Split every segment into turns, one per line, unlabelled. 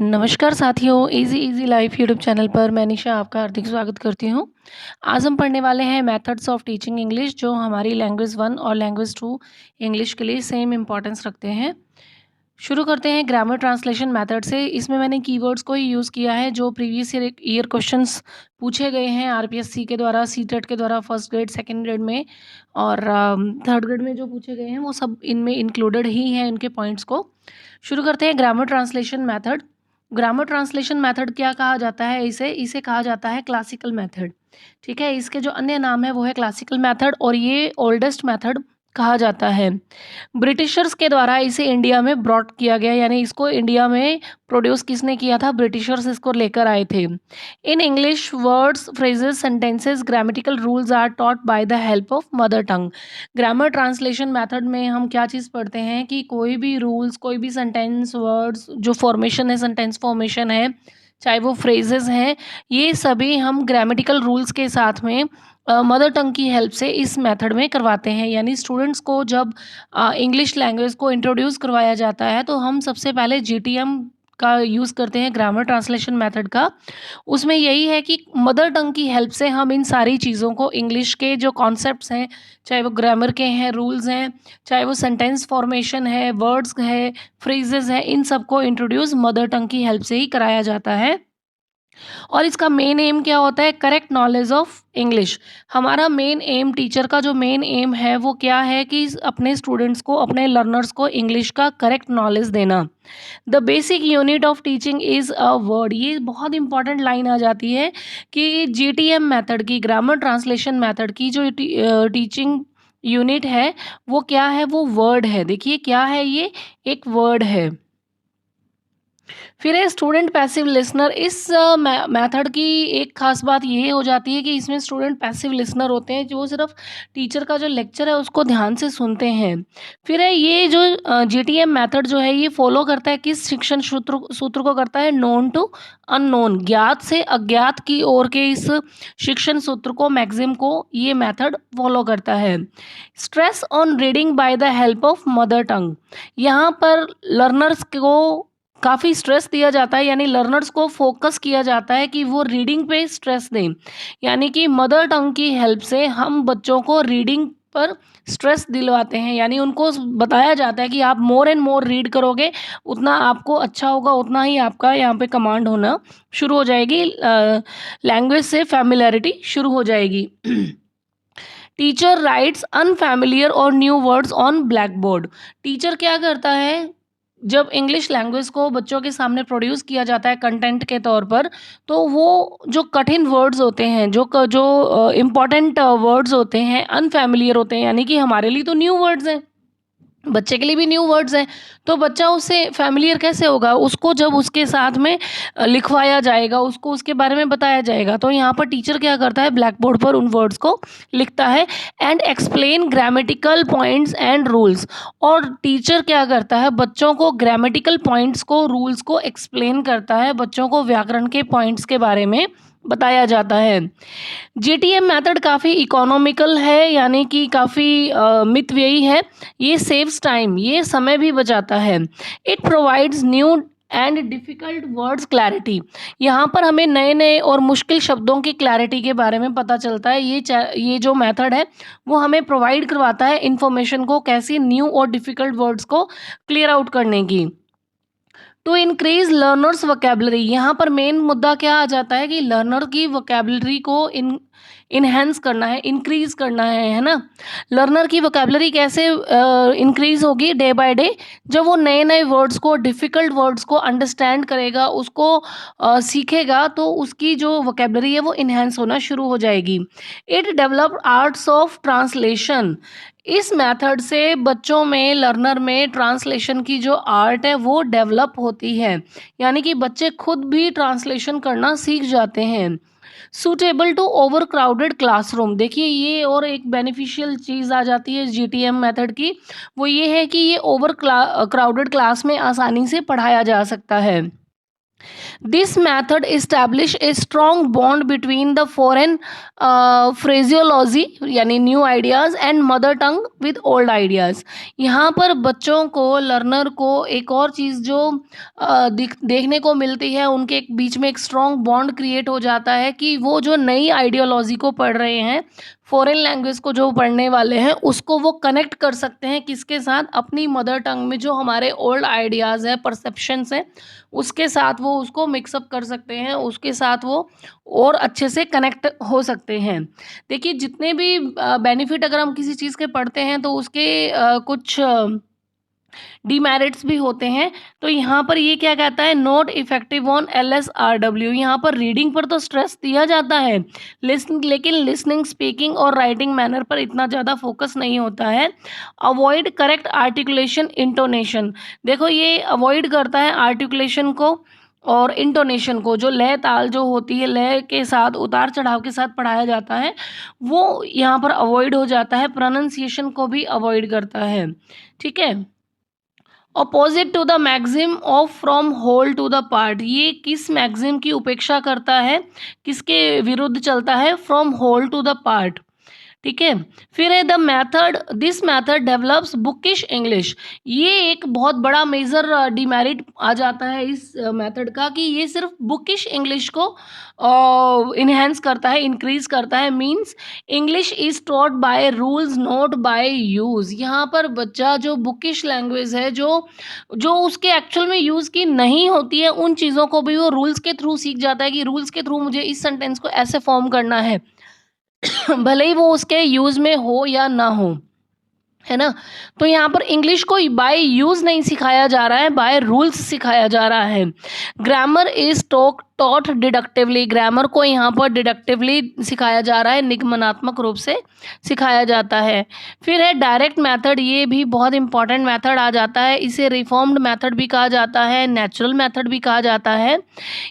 नमस्कार साथियों, easy easy life YouTube channel पर मैं निशा आपका हार्दिक स्वागत करती हूँ। आज हम पढ़ने वाले हैं मेथड्स ऑफ टीचिंग इंग्लिश, जो हमारी लैंग्वेज 1 और लैंग्वेज 2 इंग्लिश के लिए सेम इम्पोर्टेंस रखते हैं। शुरू करते हैं ग्रामर ट्रांसलेशन मेथड से। इसमें मैंने कीवर्ड्स को ही यूज़ किया है जो प्रीवियस ईयर क्वेश्चंस पूछे गए हैं आरपीएससी के द्वारा, सीटेट के द्वारा फर्स्ट ग्रेड, सेकंड ग्रेड में और थर्ड ग्रेड में जो पूछे गए हैं वो सब इनमें इंक्लूडेड ही हैं इनके पॉइंट्स को। शुरू करते हैं grammar translation method. Grammar translation method क्या कहा जाता है? इसे कहा जाता है क्लासिकल मेथड। ठीक है, इसके जो अन्य नाम है वो है क्लासिकल मेथड और ये ओल्डेस्ट मेथड कहा जाता है। ब्रिटिशर्स के द्वारा इसे इंडिया में ब्रॉट किया गया, यानी इसको इंडिया में प्रोड्यूस किसने किया था? ब्रिटिशर्स इसको लेकर आए थे। In English words, phrases, sentences, grammatical rules are taught by the help of mother tongue. Grammar translation method में हम क्या चीज़ पढ़ते हैं कि कोई भी रूल्स, कोई भी सेंटेंस, वर्ड्स जो फॉर्मेशन है, सेंटेंस फॉर्मेशन है, चाहे वो फ्रेजेस हैं, ये सभी हम ग्रामेटिकल रूल्स के साथ में मदर टंग की हेल्प से इस मेथड में करवाते हैं। यानी स्टूडेंट्स को जब इंग्लिश लैंग्वेज को इंट्रोड्यूस करवाया जाता है तो हम सबसे पहले जीटीएम का यूज़ करते हैं, ग्रामर ट्रांसलेशन मेथड का। उसमें यही है कि मदर टंग की हेल्प से हम इन सारी चीज़ों को, इंग्लिश के जो कॉन्सेप्ट्स हैं, चाहे वो ग्रामर के हैं, रूल्स हैं, चाहे वो सेंटेंस फॉर्मेशन है, वर्ड्स है, फ्रेजेस हैं, इन सबको इंट्रोड्यूस मदर टंग की हेल्प से ही कराया जाता है। और इसका मेन एम क्या होता है? Correct knowledge of English. हमारा मेन एम, टीचर का जो मेन एम है वो क्या है कि अपने स्टूडेंट्स को, अपने लर्नर्स को इंग्लिश का करेक्ट नॉलेज देना। The basic unit of teaching is a word. ये बहुत इंपॉर्टेंट लाइन आ जाती है कि जीटीएम मेथड की, ग्रामर ट्रांसलेशन मेथड की जो टीचिंग यूनिट है वो क्या है? वो वर्ड है। देखिए क्या है ये? एक वर्ड है। फिर है स्टूडेंट पैसिव लिसनर। इस मेथड की एक खास बात ये हो जाती है कि इसमें स्टूडेंट पैसिव लिसनर होते हैं, जो सिर्फ टीचर का जो लेक्चर है उसको ध्यान से सुनते हैं। फिर है ये जो जीटीएम मेथड जो है ये फॉलो करता है किस शिक्षण सूत्र सूत्र को करता है? नोन टू अननोन, ज्ञात से अज्ञात की ओर के इस शिक्षण सूत्र को, मैक्सिम को ये मेथड फॉलो करता है। Stress on reading by the help of mother टंग। यहाँ पर लर्नर्स को काफ़ी स्ट्रेस दिया जाता है, यानी लर्नर्स को फोकस किया जाता है कि वो रीडिंग पे स्ट्रेस दें। यानी कि मदर टंग की हेल्प से हम बच्चों को रीडिंग पर स्ट्रेस दिलवाते हैं, यानी उनको बताया जाता है कि आप मोर एंड मोर रीड करोगे, उतना आपको अच्छा होगा, उतना ही आपका यहाँ पे कमांड होना शुरू हो जाएगी, लैंग्वेज से फैमिलैरिटी शुरू हो जाएगी। टीचर राइट्स अनफैमिलियर और new words on black board. Teacher क्या करता है? जब इंग्लिश लैंग्वेज को बच्चों के सामने प्रोड्यूस किया जाता है कंटेंट के तौर पर, तो वो जो कठिन वर्ड्स होते हैं, जो इम्पोर्टेंट वर्ड्स होते हैं, अनफैमिलियर होते हैं, यानी कि हमारे लिए तो न्यू वर्ड्स हैं, बच्चे के लिए भी न्यू वर्ड्स हैं, तो बच्चा उससे फ़ैमिलियर कैसे होगा? उसको जब उसके साथ में लिखवाया जाएगा, उसको उसके बारे में बताया जाएगा, तो यहाँ पर टीचर क्या करता है? ब्लैक बोर्ड पर उन वर्ड्स को लिखता है and explain grammatical points and rules. और टीचर क्या करता है? बच्चों को ग्रामेटिकल पॉइंट्स को, रूल्स को एक्सप्लेन करता है, बच्चों को व्याकरण के पॉइंट्स के बारे में बताया जाता है। जीटीएम मेथड काफ़ी इकोनॉमिकल है, यानी कि काफ़ी मितव्ययी है। ये सेव्स टाइम, ये समय भी बचाता है। It provides new and difficult words clarity. यहाँ पर हमें नए नए और मुश्किल शब्दों की क्लैरिटी के बारे में पता चलता है। ये जो मेथड है वो हमें प्रोवाइड करवाता है इन्फॉर्मेशन को, कैसी न्यू और डिफ़िकल्ट वर्ड्स को क्लियर आउट करने की। To increase learners vocabulary. यहाँ पर मेन मुद्दा क्या आ जाता है कि लर्नर की वोकेबलरी को इनहेंस करना है, इंक्रीज करना है ना। लर्नर की वोकेबलरी कैसे इंक्रीज होगी? डे बाय डे, जब वो नए नए वर्ड्स को, डिफ़िकल्ट वर्ड्स को अंडरस्टैंड करेगा, उसको सीखेगा, तो उसकी जो वोकेबलरी है वो इनहेंस होना शुरू हो जाएगी। It develop arts of translation. इस मेथड से बच्चों में, लर्नर में ट्रांसलेशन की जो आर्ट है वो डेवलप होती है, यानी कि बच्चे खुद भी ट्रांसलेशन करना सीख जाते हैं। Suitable to overcrowded classroom. देखिए ये और एक बेनिफिशियल चीज़ आ जाती है जीटीएम मेथड की, वो ये है कि ये ओवर क्राउडेड क्लास में आसानी से पढ़ाया जा सकता है। This method establish a strong bond between the foreign phraseology यानी new ideas and mother tongue with old ideas. यहाँ पर बच्चों को, लर्नर को एक और चीज़ जो देखने को मिलती है, उनके बीच में एक स्ट्रॉन्ग बॉन्ड क्रिएट हो जाता है कि वो जो नई आइडियोलॉजी को पढ़ रहे हैं, फॉरेन लैंग्वेज को जो पढ़ने वाले हैं, उसको वो कनेक्ट कर सकते हैं किसके साथ, अपनी मदर टंग में जो हमारे ओल्ड आइडियाज़ है, परसेप्शंस हैं, उसके साथ वो उसको मिक्सअप कर सकते हैं, उसके साथ वो और अच्छे से कनेक्ट हो सकते हैं। देखिए जितने भी बेनिफिट अगर हम किसी चीज़ के पढ़ते हैं तो उसके कुछ डीमेरिट्स भी होते हैं। तो यहाँ पर ये क्या कहता है, नॉट इफेक्टिव ऑन LSRW। यहाँ पर रीडिंग पर तो स्ट्रेस दिया जाता है, लेकिन लिसनिंग, स्पीकिंग और राइटिंग मैनर पर इतना ज़्यादा फोकस नहीं होता है। Avoid correct articulation, intonation. देखो ये अवॉइड करता है आर्टिकुलेशन को और इंटोनेशन को, जो लय ताल जो होती है, लय के साथ उतार चढ़ाव के साथ पढ़ाया जाता है, वो यहाँ पर अवॉइड हो जाता है। प्रोनाउंसिएशन को भी अवॉइड करता है। ठीक है। Opposite to the maxim of from whole to the part. ये किस मैक्सिम की उपेक्षा करता है, किसके विरुद्ध चलता है, from whole to the part. ठीक है। फिर है the method, this method develops bookish English. ये एक बहुत बड़ा मेजर डिमेरिट आ जाता है इस मेथड का कि ये सिर्फ बुकिश इंग्लिश को इन्हेंस करता है, इंक्रीज करता है। Means English is taught by rules not by use. यहाँ पर बच्चा जो बुकिश लैंग्वेज है, जो जो उसके एक्चुअल में यूज़ की नहीं होती है, उन चीज़ों को भी वो रूल्स के थ्रू सीख जाता है कि रूल्स के थ्रू मुझे इस सेंटेंस को ऐसे फॉर्म करना है। भले ही वो उसके यूज़ में हो या ना हो, है ना? तो यहाँ पर इंग्लिश को बाय यूज़ नहीं सिखाया जा रहा है, बाय रूल्स सिखाया जा रहा है। Grammar is taught डिडक्टिवली। ग्रामर को यहाँ पर डिडक्टिवली सिखाया जा रहा है, निगमनात्मक रूप से सिखाया जाता है। फिर है डायरेक्ट मेथड। ये भी बहुत इंपॉर्टेंट मेथड आ जाता है। इसे रिफॉर्म्ड मेथड भी कहा जाता है, नेचुरल मेथड भी कहा जाता है।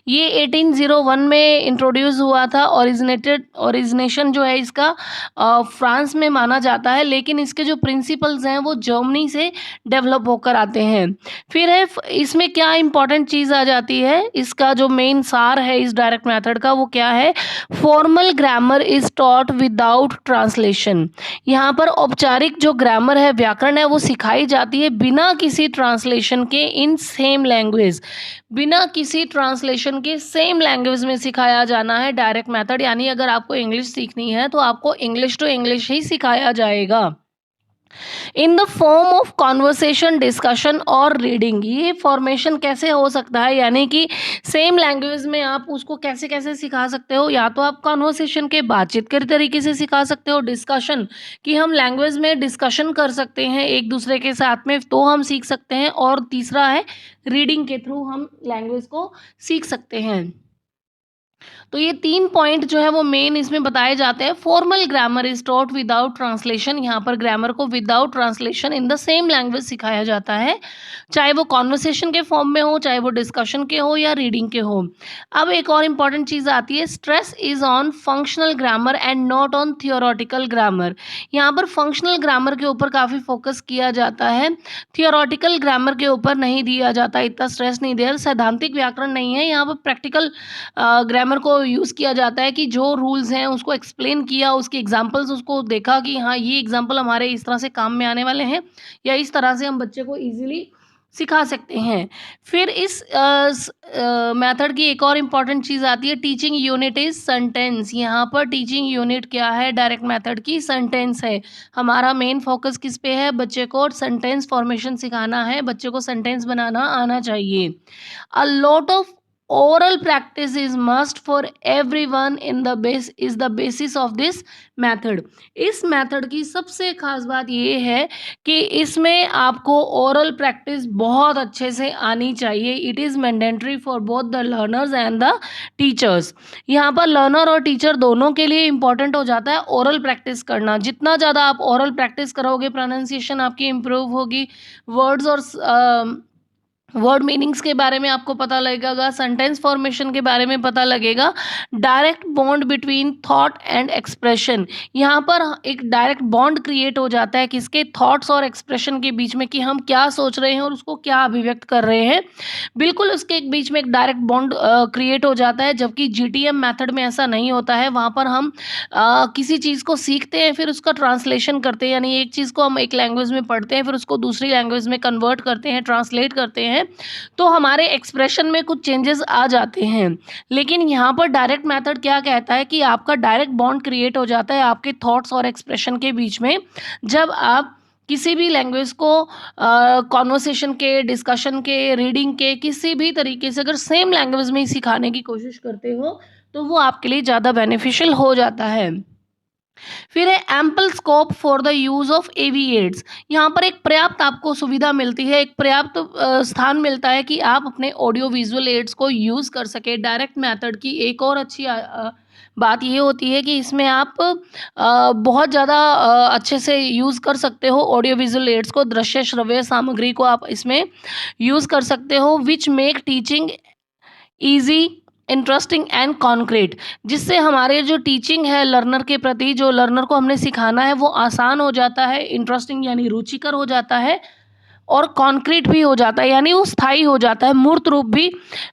ये 1801 में इंट्रोड्यूस हुआ था। ओरिजिनेशन जो है इसका फ्रांस में माना जाता है, लेकिन इसके जो प्रिंसिपल्स हैं वो जर्मनी से डेवलप होकर आते हैं। फिर है इसमें क्या इंपॉर्टेंट चीज़ आ जाती है, इसका जो मेन सार है इस डायरेक्ट मेथड का, वो क्या है, formal grammar is taught without translation. यहाँ पर औपचारिक जो ग्रामर है, व्याकरण है, वो सिखाई जाती है बिना किसी ट्रांसलेशन के, इन सेम लैंग्वेज। बिना किसी ट्रांसलेशन के सेम लैंग्वेज में सिखाया जाना है डायरेक्ट मेथड। यानी अगर आपको इंग्लिश सीखनी है तो आपको इंग्लिश टू इंग्लिश ही सिखाया जाएगा, in the form of conversation, discussion और रीडिंग। ये फॉर्मेशन कैसे हो सकता है, यानी कि सेम लैंग्वेज में आप उसको कैसे कैसे सिखा सकते हो। या तो आप कॉन्वर्सेशन के बातचीत के तरीके से सिखा सकते हो, डिस्कशन कि हम लैंग्वेज में डिस्कशन कर सकते हैं एक दूसरे के साथ में, तो हम सीख सकते हैं। और तीसरा है रीडिंग के थ्रू हम लैंग्वेज को सीख सकते हैं। तो ये 3 पॉइंट जो है वो मेन इसमें बताए जाते हैं। Formal grammar is taught without translation. यहाँ पर ग्रामर को without translation in the same language सिखाया जाता है, चाहे वो कॉन्वर्सेशन के फॉर्म में हो, चाहे वो डिस्कशन के हो या रीडिंग के हो। अब एक और इम्पॉर्टेंट चीज़ आती है, stress is on functional grammar and not on theoretical grammar. यहाँ पर फंक्शनल ग्रामर के ऊपर काफ़ी फोकस किया जाता है, थियोरटिकल ग्रामर के ऊपर नहीं दिया जाता, इतना स्ट्रेस नहीं दिया। सैद्धांतिक व्याकरण नहीं है यहाँ पर, प्रैक्टिकल ग्रामर को यूज़ किया जाता है कि जो रूल्स हैं उसको एक्सप्लेन किया, उसके एग्जांपल्स उसको देखा कि हाँ ये एग्जांपल हमारे इस तरह से काम में आने वाले हैं, या इस तरह से हम बच्चे को इजीली सिखा सकते हैं। फिर इस मेथड की एक और इम्पॉर्टेंट चीज़ आती है, टीचिंग यूनिट इज सेंटेंस। यहाँ पर टीचिंग यूनिट क्या है डायरेक्ट मेथड की, सेंटेंस है। हमारा मेन फोकस किस पे है, बच्चे को सेंटेंस फॉर्मेशन सिखाना है, बच्चे को सेंटेंस बनाना आना चाहिए। A lot of oral practice is must for everyone in the base is the basis of this method। इस मेथड की सबसे खास बात ये है कि इसमें आपको ओरल प्रैक्टिस बहुत अच्छे से आनी चाहिए। It is mandatory for both the learners and the teachers. यहाँ पर लर्नर और टीचर दोनों के लिए इंपॉर्टेंट हो जाता है ओरल प्रैक्टिस करना। जितना ज़्यादा आप ओरल प्रैक्टिस करोगे, प्रोनाउंसिएशन आपकी इम्प्रूव होगी, वर्ड्स और वर्ड मीनिंग्स के बारे में आपको पता लगेगा, सेंटेंस फॉर्मेशन के बारे में पता लगेगा, direct bond between thought and expression. यहाँ पर एक डायरेक्ट बॉन्ड क्रिएट हो जाता है किसके, थॉट्स और एक्सप्रेशन के बीच में, कि हम क्या सोच रहे हैं और उसको क्या अभिव्यक्त कर रहे हैं। बिल्कुल उसके एक बीच में एक डायरेक्ट बॉन्ड क्रिएट हो जाता है, जबकि जीटीएम मेथड में ऐसा नहीं होता है। वहाँ पर हम किसी चीज़ को सीखते हैं, फिर उसका ट्रांसलेशन करते हैं, यानी एक चीज़ को हम एक लैंग्वेज में पढ़ते हैं, फिर उसको दूसरी लैंग्वेज में कन्वर्ट करते हैं, ट्रांसलेट करते हैं, तो हमारे एक्सप्रेशन में कुछ चेंजेस आ जाते हैं। लेकिन यहाँ पर डायरेक्ट मेथड क्या कहता है कि आपका डायरेक्ट बॉन्ड क्रिएट हो जाता है आपके थॉट्स और एक्सप्रेशन के बीच में, जब आप किसी भी लैंग्वेज को कॉन्वर्सेशन के, डिस्कशन के, रीडिंग के, किसी भी तरीके से अगर सेम लैंग्वेज में ही सिखाने की कोशिश करते हो, तो वो आपके लिए ज़्यादा बेनिफिशियल हो जाता है। फिर है ample scope for the use of AV aids. यहाँ पर एक पर्याप्त आपको सुविधा मिलती है, एक पर्याप्त स्थान मिलता है कि आप अपने ऑडियो विजुअल एड्स को यूज़ कर सके। डायरेक्ट मेथड की एक और अच्छी बात ये होती है कि इसमें आप बहुत ज़्यादा अच्छे से यूज़ कर सकते हो ऑडियो विजुअल एड्स को, दृश्य श्रव्य सामग्री को आप इसमें यूज़ कर सकते हो, which make teaching easy, interesting and concrete, जिससे हमारे जो टीचिंग है लर्नर के प्रति, जो लर्नर को हमने सिखाना है वो आसान हो जाता है, इंटरेस्टिंग यानी रुचिकर हो जाता है, और कॉन्क्रीट भी हो जाता है, यानी वो स्थायी हो जाता है, मूर्त रूप भी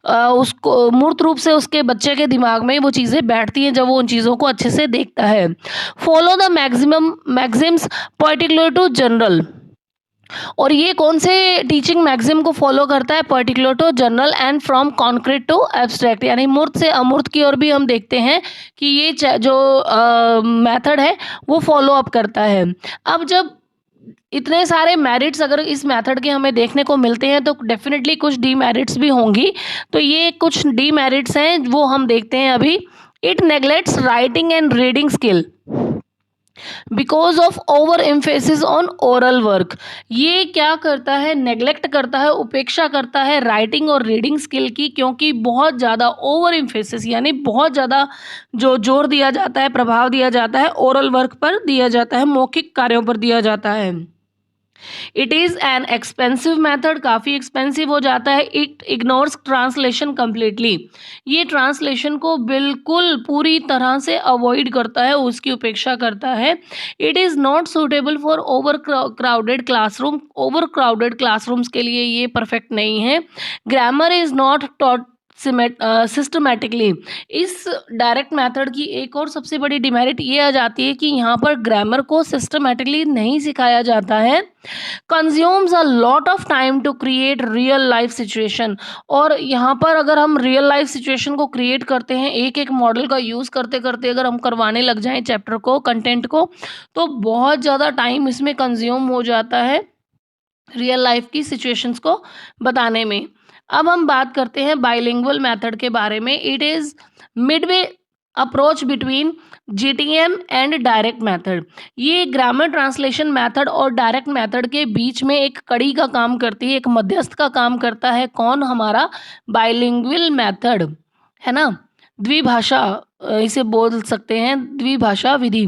उसको मूर्त रूप से उसके बच्चे के दिमाग में वो चीज़ें बैठती हैं जब वो उन चीज़ों को अच्छे से देखता है। Follow the maximum maxims particular to general, और ये कौन से टीचिंग मैक्सिम को फॉलो करता है, particular to general and from concrete to abstract, यानी मूर्त से अमूर्त की ओर भी हम देखते हैं कि ये जो मेथड है वो फॉलो अप करता है। अब जब इतने सारे मेरिट्स अगर इस मेथड के हमें देखने को मिलते हैं, तो डेफिनेटली कुछ डीमेरिट्स भी होंगी। तो ये कुछ डीमेरिट्स हैं वो हम देखते हैं अभी। It neglects writing and reading skill because of over emphasis on oral work. ये क्या करता है, नेग्लेक्ट करता है, उपेक्षा करता है राइटिंग और रीडिंग स्किल की, क्योंकि बहुत ज़्यादा ओवर एम्फेसिस यानी बहुत ज़्यादा जो जोर दिया जाता है, प्रभाव दिया जाता है, ओरल वर्क पर दिया जाता है, मौखिक कार्यों पर दिया जाता है। It is an expensive method, काफ़ी एक्सपेंसिव हो जाता है। इट इग्नोर्स ट्रांसलेशन कम्प्लीटली, ये ट्रांसलेशन को बिल्कुल पूरी तरह से अवॉइड करता है, उसकी उपेक्षा करता है। It is not suitable for over crowded classroom, over crowded classrooms के लिए ये परफेक्ट नहीं है। Grammar is not taught systematically, इस डायरेक्ट मेथड की एक और सबसे बड़ी डिमेरिट ये आ जाती है कि यहाँ पर ग्रामर को सिस्टमेटिकली नहीं सिखाया जाता है। Consumes a lot of time to create real life situation, और यहाँ पर अगर हम रियल लाइफ सिचुएशन को क्रिएट करते हैं, एक एक मॉडल का यूज़ करते करते अगर हम करवाने लग जाएं चैप्टर को, कंटेंट को, तो बहुत ज़्यादा टाइम इसमें कंज्यूम हो जाता है रियल लाइफ की सिचुएशंस को बताने में। अब हम बात करते हैं बाइलिंगुअल मेथड के बारे में। It is Midway approach between GTM and direct method. ये ग्रामर ट्रांसलेशन मेथड और डायरेक्ट मेथड के बीच में एक कड़ी का काम करती है, एक मध्यस्थ का काम करता है। कौन, हमारा बाइलिंगुअल मेथड, है ना, द्विभाषा इसे बोल सकते हैं, द्विभाषा विधि।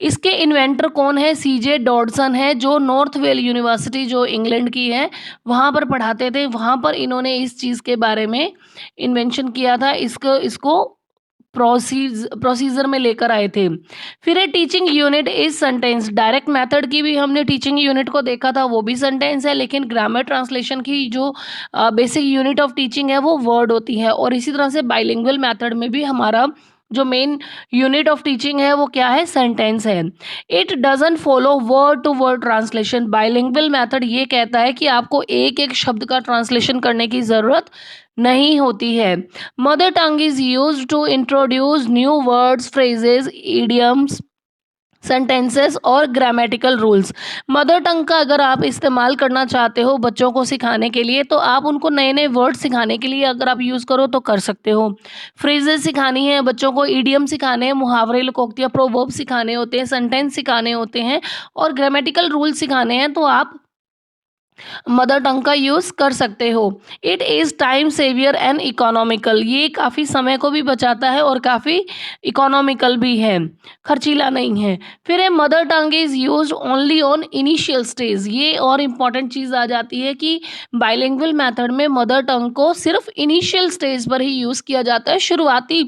इसके इन्वेंटर कौन है, सीजे डॉडसन है, जो नॉर्थवेल यूनिवर्सिटी जो इंग्लैंड की है वहाँ पर पढ़ाते थे। वहाँ पर इन्होंने इस चीज़ के बारे में इन्वेंशन किया था, इसको प्रोसीजर में लेकर आए थे। फिर है teaching unit is sentence. Direct method की भी हमने टीचिंग यूनिट को देखा था, वो भी सेंटेंस है, लेकिन ग्रामर ट्रांसलेशन की जो बेसिक यूनिट ऑफ टीचिंग है वो वर्ड होती है। और इसी तरह से बाइलिंगुअल मेथड में भी हमारा जो मेन यूनिट ऑफ टीचिंग है वो क्या है, सेंटेंस है। It doesn't follow word to word translation. Bilingual method ये कहता है कि आपको एक एक शब्द का ट्रांसलेशन करने की ज़रूरत नहीं होती है। Mother tongue is use to introduce new words, phrases, idioms, sentences और ग्रामेटिकल रूल्स। मदर टंग का अगर आप इस्तेमाल करना चाहते हो बच्चों को सिखाने के लिए, तो आप उनको नए नए वर्ड सिखाने के लिए अगर आप यूज़ करो तो कर सकते हो। फ्रेजेस सिखानी है बच्चों को, इडियम सिखाने हैं, मुहावरे, लोकोक्तियाँ, प्रोवर्ब सिखाने होते हैं, सेंटेंस सिखाने होते हैं, और ग्रामेटिकल रूल सिखाने हैं, तो आप मदर टंग का यूज़ कर सकते हो। It is time saver and economical, ये काफ़ी समय को भी बचाता है और काफ़ी इकोनॉमिकल भी है, खर्चीला नहीं है। फिर है mother tongue is used only on initial stage, ये और इम्पॉर्टेंट चीज़ आ जाती है कि बाइलिंगुअल मेथड में मदर टंग को सिर्फ इनिशियल स्टेज पर ही यूज़ किया जाता है, शुरुआती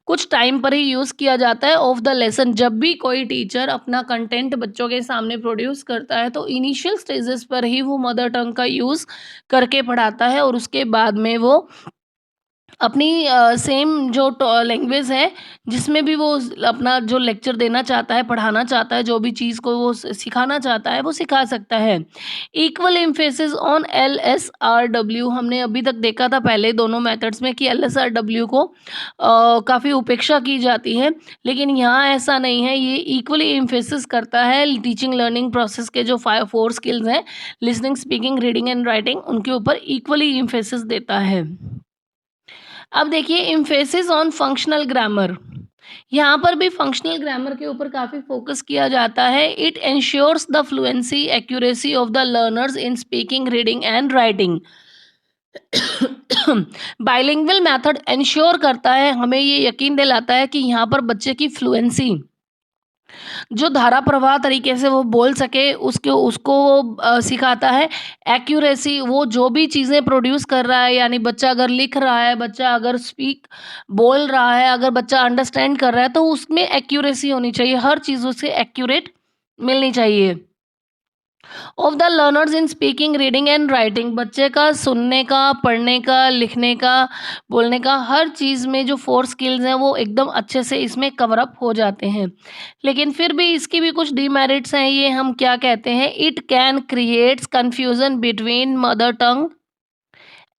कुछ टाइम पर ही यूज़ किया जाता है ऑफ द लेसन। जब भी कोई टीचर अपना कंटेंट बच्चों के सामने प्रोड्यूस करता है तो इनिशियल स्टेजेस पर ही वो मदर टंग का यूज़ करके पढ़ाता है और उसके बाद में वो अपनी सेम जो लैंग्वेज है जिसमें भी वो अपना जो लेक्चर देना चाहता है, पढ़ाना चाहता है, जो भी चीज़ को वो सिखाना चाहता है वो सिखा सकता है। Equal emphasis on L S R W, हमने अभी तक देखा था पहले दोनों मेथड्स में कि एल एस आर डब्ल्यू को काफ़ी उपेक्षा की जाती है, लेकिन यहाँ ऐसा नहीं है। ये इक्वली एम्फेसिस करता है टीचिंग लर्निंग प्रोसेस के जो फोर स्किल्स हैं, listening, speaking, reading and writing, उनके ऊपर इक्वली एम्फेसिस देता है। अब देखिए एम्फेसिस ऑन फंक्शनल ग्रामर, यहाँ पर भी फंक्शनल ग्रामर के ऊपर काफ़ी फोकस किया जाता है। It ensures the fluency accuracy of the learners in speaking, reading and writing. Bilingual method ensure करता है, हमें ये यकीन दिलाता है कि यहाँ पर बच्चे की फ्लुएंसी, जो धारा प्रवाह तरीके से वो बोल सके, उसके उसको वो सिखाता है। एक्यूरेसी, वो जो भी चीज़ें प्रोड्यूस कर रहा है, यानी बच्चा अगर लिख रहा है, बच्चा अगर बोल रहा है, अगर बच्चा अंडरस्टैंड कर रहा है तो उसमें एक्यूरेसी होनी चाहिए, हर चीज़ उसे एक्यूरेट मिलनी चाहिए। Of the learners in speaking, reading and writing, बच्चे का सुनने का, पढ़ने का, लिखने का, बोलने का, हर चीज़ में जो फोर स्किल्स हैं वो एकदम अच्छे से इसमें कवर अप हो जाते हैं। लेकिन फिर भी इसकी भी कुछ डीमेरिट्स हैं, ये हम क्या कहते हैं, it can creates confusion between mother tongue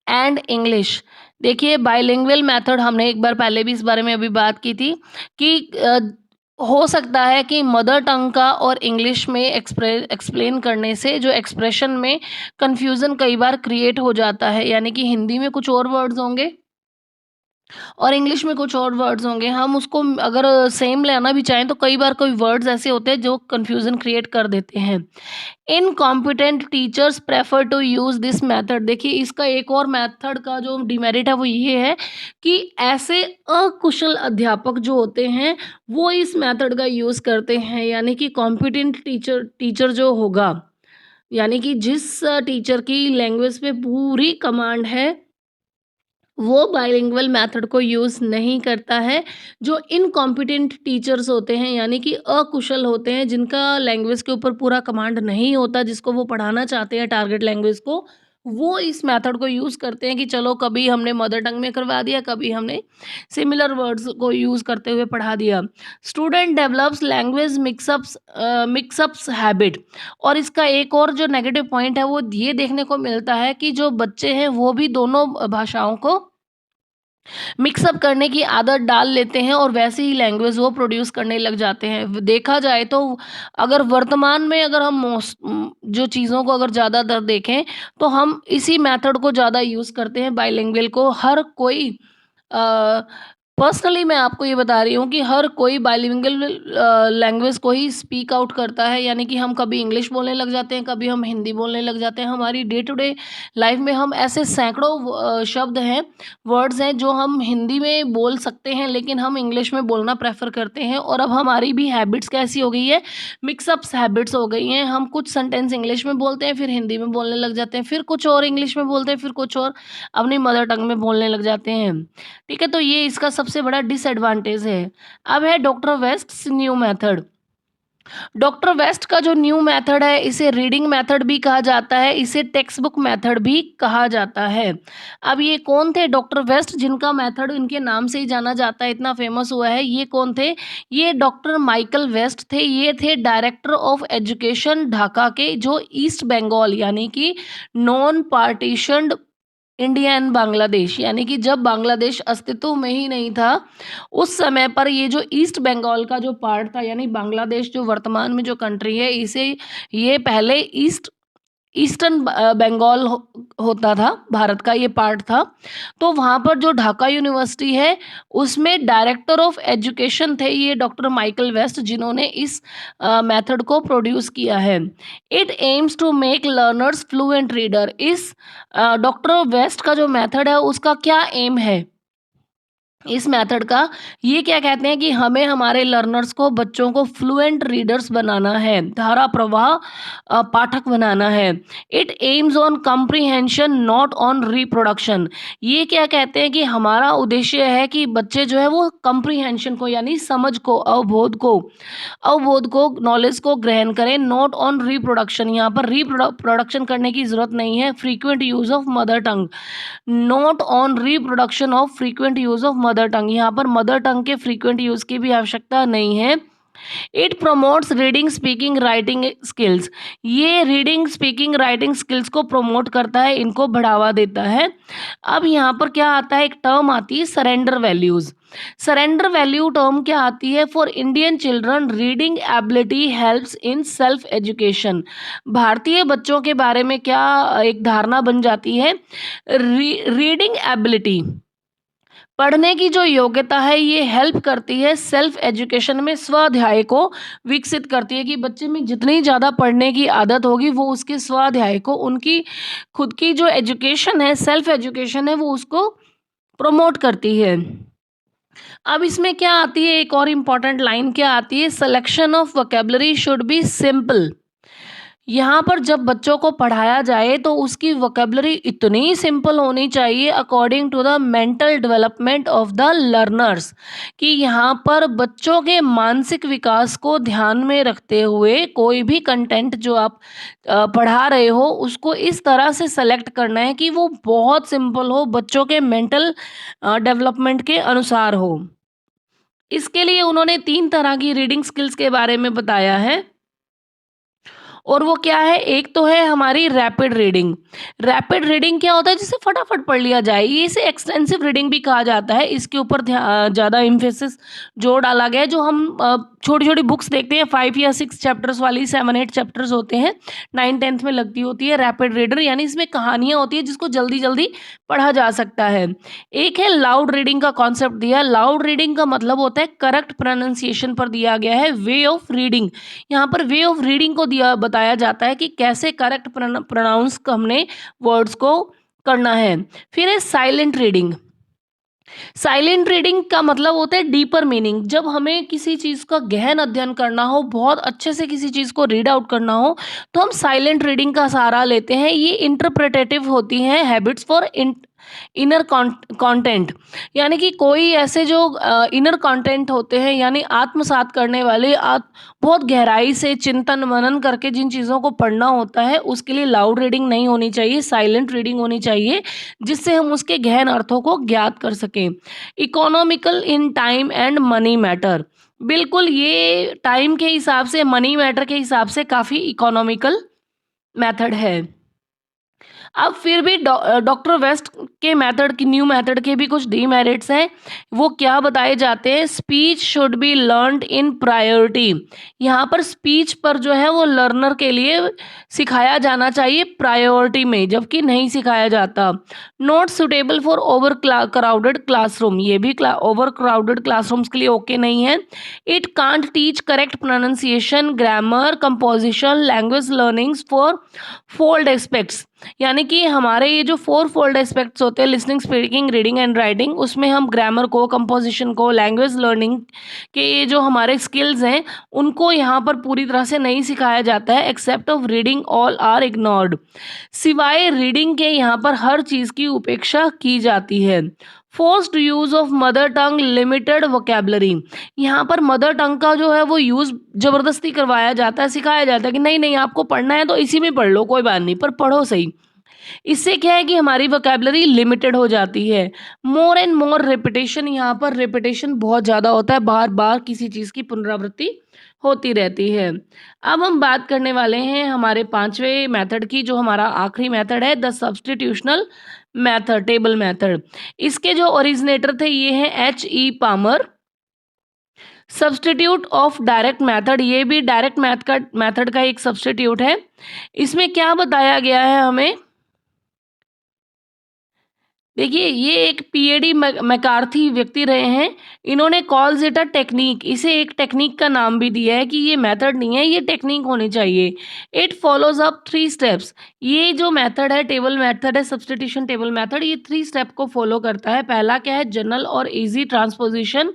and English. देखिए बाइलिंगुअल मेथड, हमने एक बार पहले भी इस बारे में अभी बात की थी कि हो सकता है कि मदर टंग का और इंग्लिश में एक्सप्लेन करने से जो एक्सप्रेशन में कन्फ्यूज़न कई बार क्रिएट हो जाता है, यानी कि हिंदी में कुछ और वर्ड्स होंगे और इंग्लिश में कुछ और वर्ड्स होंगे। हम उसको अगर सेम लेना भी चाहें तो कई बार कोई वर्ड्स ऐसे होते हैं जो कन्फ्यूज़न क्रिएट कर देते हैं। Incompetent teachers prefer to use this method, देखिए इसका एक और मेथड का जो डिमेरिट है वो ये है कि ऐसे अकुशल अध्यापक जो होते हैं वो इस मेथड का यूज़ करते हैं, यानी कि कॉम्पिटेंट टीचर टीचर जो होगा, यानी कि जिस टीचर की लैंग्वेज पे पूरी कमांड है वो बाइलिंगुअल मेथड को यूज़ नहीं करता है। जो इनकॉम्पिटेंट टीचर्स होते हैं, यानी कि अकुशल होते हैं, जिनका लैंग्वेज के ऊपर पूरा कमांड नहीं होता, जिसको वो पढ़ाना चाहते हैं टारगेट लैंग्वेज को, वो इस मेथड को यूज़ करते हैं कि चलो कभी हमने मदर टंग में करवा दिया, कभी हमने सिमिलर वर्ड्स को यूज़ करते हुए पढ़ा दिया। स्टूडेंट डेवलप्स लैंग्वेज मिक्सअप्स हैबिट, और इसका एक और जो नेगेटिव पॉइंट है वो ये देखने को मिलता है कि जो बच्चे हैं वो भी दोनों भाषाओं को मिक्सअप करने की आदत डाल लेते हैं और वैसे ही लैंग्वेज वो प्रोड्यूस करने लग जाते हैं। देखा जाए तो अगर वर्तमान में अगर हम जो चीज़ों को अगर ज़्यादातर देखें तो हम इसी मेथड को ज़्यादा यूज़ करते हैं बाइलिंगुअल को। हर कोई पर्सनली मैं आपको ये बता रही हूँ कि हर कोई बाइलिंगुअल लैंग्वेज को ही स्पीक आउट करता है, यानी कि हम कभी इंग्लिश बोलने लग जाते हैं, कभी हम हिंदी बोलने लग जाते हैं। हमारी डे टू डे लाइफ में हम ऐसे सैकड़ों शब्द हैं, वर्ड्स हैं जो हम हिंदी में बोल सकते हैं लेकिन हम इंग्लिश में बोलना प्रेफर करते हैं। और अब हमारी भी हैबिट्स कैसी हो गई है, मिक्सअप्स हैबिट्स हो गई हैं। हम कुछ सेंटेंस इंग्लिश में बोलते हैं, फिर हिंदी में बोलने लग जाते हैं, फिर कुछ और इंग्लिश में बोलते हैं, फिर कुछ और अपनी मदर टंग में बोलने लग जाते हैं। ठीक है, तो ये इसका सबसे बड़ा डिसएडवांटेज है। अब है doctor West's new method. Doctor West का जो न्यू मेथड है इसे रीडिंग मेथड भी कहा जाता है, इसे टेक्स्ट बुक मेथड भी कहा जाता है। अब ये कौन थे डॉक्टर वेस्ट, जिनका मेथड इनके नाम से ही जाना जाता है, इतना फेमस हुआ है, ये कौन थे? ये डॉक्टर माइकल वेस्ट थे। ये थे डायरेक्टर ऑफ एजुकेशन ढाका के, जो ईस्ट बंगाल यानी कि नॉन पार्टीशन्ड इंडिया एंड बांग्लादेश, यानी कि जब बांग्लादेश अस्तित्व में ही नहीं था उस समय पर ये जो ईस्ट बंगाल का जो पार्ट था, यानी बांग्लादेश जो वर्तमान में जो कंट्री है, इसे ये पहले ईस्ट ईस्टर्न बंगाल होता था, भारत का ये पार्ट था। तो वहाँ पर जो ढाका यूनिवर्सिटी है, उसमें डायरेक्टर ऑफ एजुकेशन थे ये डॉक्टर माइकल वेस्ट, जिन्होंने इस मेथड को प्रोड्यूस किया है। It aims to make learners fluent reader. इस डॉक्टर वेस्ट का जो मेथड है, उसका क्या एम है इस मेथड का, ये क्या कहते हैं कि हमें हमारे लर्नर्स को, बच्चों को फ्लुएंट रीडर्स बनाना है, धारा प्रवाह पाठक बनाना है। It AIIMS on comprehension not on reproduction. ये क्या कहते हैं कि हमारा उद्देश्य है कि बच्चे जो है वो कम्प्रीहेंशन को, यानी समझ को, अवबोध को, नॉलेज को ग्रहण करें, नॉट ऑन रिप्रोडक्शन। यहाँ पर रिप्रोडक्शन करने की जरूरत नहीं है। Frequent use of mother tongue, note on reproduction of frequent use of mother टंग। यहाँ पर मदर टंग के फ्रीक्वेंट यूज की भी आवश्यकता नहीं है। It promotes reading speaking writing skills. ये रीडिंग स्पीकिंग राइटिंग स्किल्स को प्रमोट करता है, इनको बढ़ावा देता है। अब यहाँ पर क्या आता है, एक टर्म आती है surrender values. Surrender value term क्या आती है, for Indian children reading ability helps in self education. भारतीय बच्चों के बारे में क्या एक धारणा बन जाती है, रीडिंग एबिलिटी, पढ़ने की जो योग्यता है, ये हेल्प करती है सेल्फ एजुकेशन में, स्वाध्याय को विकसित करती है। कि बच्चे में जितनी ज़्यादा पढ़ने की आदत होगी, वो उसके स्वाध्याय को, उनकी खुद की जो एजुकेशन है, सेल्फ एजुकेशन है, वो उसको प्रमोट करती है। अब इसमें क्या आती है, एक और इम्पॉर्टेंट लाइन क्या आती है, selection of vocabulary should be simple. यहाँ पर जब बच्चों को पढ़ाया जाए तो उसकी वोकेबलरी इतनी सिंपल होनी चाहिए according to the mental development of the learners, कि यहाँ पर बच्चों के मानसिक विकास को ध्यान में रखते हुए कोई भी कंटेंट जो आप पढ़ा रहे हो, उसको इस तरह से सेलेक्ट करना है कि वो बहुत सिंपल हो, बच्चों के मेंटल डेवलपमेंट के अनुसार हो। इसके लिए उन्होंने 3 तरह की रीडिंग स्किल्स के बारे में बताया है। और वो क्या है, एक तो है हमारी रैपिड रीडिंग। रैपिड रीडिंग क्या होता है, जिसे फटाफट पढ़ लिया जाए, ये इसे एक्सटेंसिव रीडिंग भी कहा जाता है। इसके ऊपर ज़्यादा इम्फेसिस जोर डाला गया है। जो हम छोटी छोटी बुक्स देखते हैं 5 या 6 चैप्टर्स वाली, 7-8 चैप्टर्स होते हैं, 9-10th में लगती होती है रैपिड रीडर, यानी इसमें कहानियाँ होती है जिसको जल्दी जल्दी पढ़ा जा सकता है। एक है लाउड रीडिंग का कॉन्सेप्ट दिया। लाउड रीडिंग का मतलब होता है करेक्ट प्रोनाउंसिएशन पर दिया गया है, वे ऑफ रीडिंग। यहाँ पर वे ऑफ रीडिंग को दिया बताया जाता है कि कैसे करेक्ट प्रोनाउंस हमने वर्ड्स को करना है। फिर है साइलेंट रीडिंग। साइलेंट रीडिंग का मतलब होता है डीपर मीनिंग। जब हमें किसी चीज़ का गहन अध्ययन करना हो, बहुत अच्छे से किसी चीज़ को रीड आउट करना हो, तो हम साइलेंट रीडिंग का सहारा लेते हैं। ये इंटरप्रिटेटिव होती हैं हैबिट्स फॉर इनर कंटेंट, यानी कि कोई ऐसे जो इनर कंटेंट होते हैं, यानी आत्मसात करने वाले, बहुत गहराई से चिंतन मनन करके जिन चीज़ों को पढ़ना होता है, उसके लिए लाउड रीडिंग नहीं होनी चाहिए, साइलेंट रीडिंग होनी चाहिए, जिससे हम उसके गहन अर्थों को ज्ञात कर सकें। Economical in time and money matter. बिल्कुल, ये टाइम के हिसाब से, मनी मैटर के हिसाब से काफ़ी इकोनॉमिकल मेथड है। अब फिर भी डॉक्टर वेस्ट के मेथड की, न्यू मेथड के भी कुछ डीमेरिट्स हैं। वो क्या बताए जाते हैं, speech should be learned in priority. यहाँ पर स्पीच पर जो है वो लर्नर के लिए सिखाया जाना चाहिए प्रायोरिटी में, जबकि नहीं सिखाया जाता। Not suitable for over crowded classroom, ये भी ओवर क्राउडेड क्लासरूम्स के लिए ओके नहीं है। It can't teach correct pronunciation, grammar, composition, language learnings for fold aspects. यानी कि हमारे ये जो 4 फोल्ड एस्पेक्ट्स होते हैं, listening, speaking, reading and writing, उसमें हम ग्रामर को, कंपोजिशन को, लैंग्वेज लर्निंग के ये जो हमारे स्किल्स हैं, उनको यहाँ पर पूरी तरह से नहीं सिखाया जाता है। Except of reading all are ignored. सिवाय रीडिंग के यहाँ पर हर चीज़ की उपेक्षा की जाती है। Forced use of mother tongue, limited vocabulary. यहाँ पर मदर टंग का जो है वो यूज़ ज़बरदस्ती करवाया जाता है, सिखाया जाता है कि नहीं नहीं, आपको पढ़ना है तो इसी में पढ़ लो, कोई बात नहीं, पर पढ़ो सही। इससे क्या है कि हमारी वोकेबलरी लिमिटेड हो जाती है। मोर एंड मोर रिपीटेशन, यहाँ पर रिपीटेशन बहुत ज़्यादा होता है, बार बार किसी चीज़ की पुनरावृत्ति होती रहती है। अब हम बात करने वाले हैं हमारे 5वें मेथड की, जो हमारा आखिरी मेथड है, the substitutional method, table method. इसके जो ओरिजिनेटर थे ये हैं H.E. Palmer. Substitute of direct method, ये भी डायरेक्ट मेथड का एक सब्स्टिट्यूट है। इसमें क्या बताया गया है हमें, देखिए ये एक पीएडी मैकार्थी व्यक्ति रहे हैं। इन्होंने कॉल्स इट अ टेक्निक, इसे एक टेक्निक का नाम भी दिया है कि ये मेथड नहीं है, ये टेक्निक होनी चाहिए। इट फॉलोज अप 3 स्टेप्स, ये जो मेथड है, टेबल मेथड है, सब्स्टिट्यूशन टेबल मेथड, ये 3 स्टेप को फॉलो करता है। पहला क्या है, जनरल और easy transposition.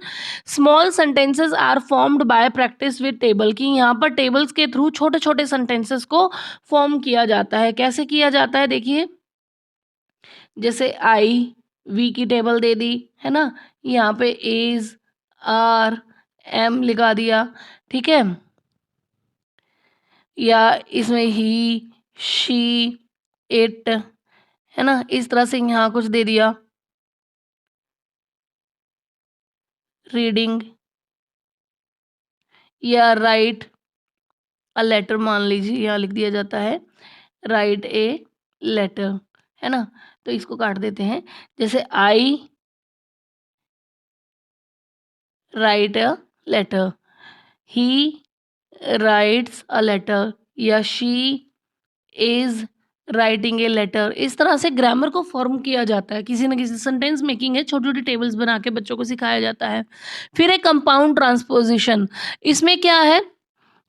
Small sentences are formed by practice with table, की यहाँ पर टेबल्स के थ्रू छोटे छोटे सेंटेंसेस को फॉर्म किया जाता है। कैसे किया जाता है, देखिए जैसे आई वी की टेबल दे दी है ना, यहाँ पे इज आर एम लिखा दिया, ठीक है, या इसमें ही शी इट, है ना, इस तरह से यहाँ कुछ दे दिया, रीडिंग या राइट अ लेटर, मान लीजिए यहाँ लिख दिया जाता है राइट ए लेटर, है ना। तो इसको काट देते हैं, जैसे I write a letter, he writes a letter, या she is writing a letter. इस तरह से ग्रामर को फॉर्म किया जाता है, किसी न किसी सेंटेंस मेकिंग है, छोटी छोटी टेबल्स बना के बच्चों को सिखाया जाता है। फिर है कंपाउंड ट्रांसपोजिशन, इसमें क्या है,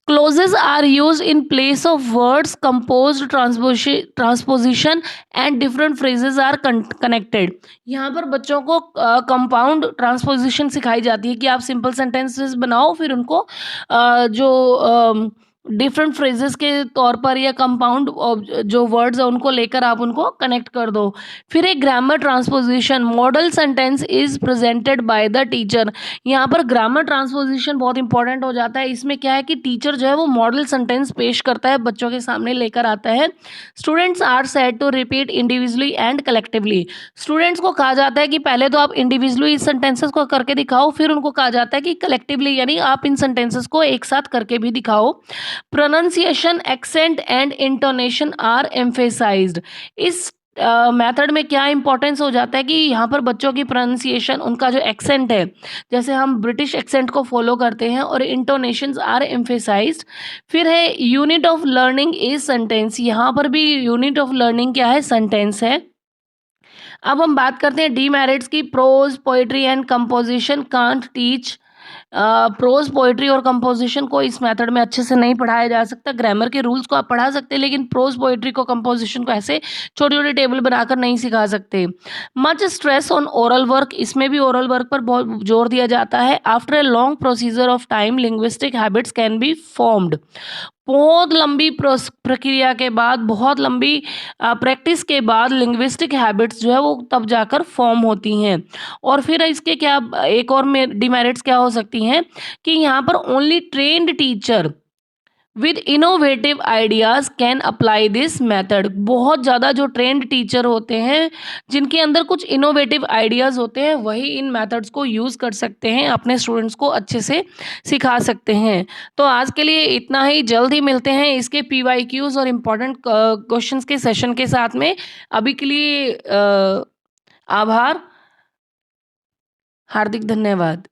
clauses are use in place of words, compose transposition and different phrases are connected. यहाँ पर बच्चों को कंपाउंड ट्रांसपोजिशन सिखाई जाती है कि आप सिंपल सेंटेंसेस बनाओ, फिर उनको जो डिफरेंट फ्रेजेस के तौर पर या कंपाउंड जो वर्ड्स है उनको लेकर आप उनको कनेक्ट कर दो। फिर एक grammar transposition, model sentence is presented by the teacher. यहाँ पर ग्रामर ट्रांसपोजिशन बहुत इंपॉर्टेंट हो जाता है। इसमें क्या है कि टीचर जो है वो मॉडल सेंटेंस पेश करता है, बच्चों के सामने लेकर आता है। Students are said to repeat individually and collectively, students को कहा जाता है कि पहले तो आप इंडिविजुअली इस सेंटेंसेस को करके दिखाओ, फिर उनको कहा जाता है कि कलेक्टिवली यानी आप इन सेंटेंसेस को एक साथ करके भी दिखाओ। Pronunciation, accent and intonation are emphasized, इस मेथड में क्या इंपॉर्टेंस हो जाता है कि यहाँ पर बच्चों की प्रोनाउंसिएशन, उनका जो एक्सेंट है, जैसे हम ब्रिटिश एक्सेंट को फॉलो करते हैं, और इंटोनेशंस आर एम्फेसाइज्ड। फिर है unit of learning is sentence, यहाँ पर भी यूनिट ऑफ लर्निंग क्या है, सेंटेंस है। अब हम बात करते हैं डीमेरिट्स की, pros poetry and composition can't teach. Pros poetry और कंपोजिशन को इस मेथड में अच्छे से नहीं पढ़ाया जा सकता। ग्रामर के रूल्स को आप पढ़ा सकते हैं, लेकिन प्रोज पोएट्री को, कंपोजिशन को ऐसे छोटी छोटी टेबल बनाकर नहीं सिखा सकते। Much stress on oral work, इसमें भी ओरल वर्क पर बहुत जोर दिया जाता है। After a long procedure of time linguistic habits can be formed, बहुत लंबी प्रक्रिया के बाद, बहुत लंबी प्रैक्टिस के बाद लिंग्विस्टिक हैबिट्स जो है वो तब जाकर फॉर्म होती हैं। और फिर इसके क्या एक और में डिमेरिट्स क्या हो सकती हैं कि यहाँ पर only trained teacher with innovative ideas can apply this method, बहुत ज़्यादा जो ट्रेंड टीचर होते हैं, जिनके अंदर कुछ इनोवेटिव आइडियाज़ होते हैं, वही इन मेथड्स को यूज़ कर सकते हैं, अपने स्टूडेंट्स को अच्छे से सिखा सकते हैं। तो आज के लिए इतना ही, जल्द ही मिलते हैं इसके पीवाईक्यूज़ और इम्पोर्टेंट क्वेश्चंस के सेशन के साथ में। अभी के लिए आभार, हार्दिक धन्यवाद।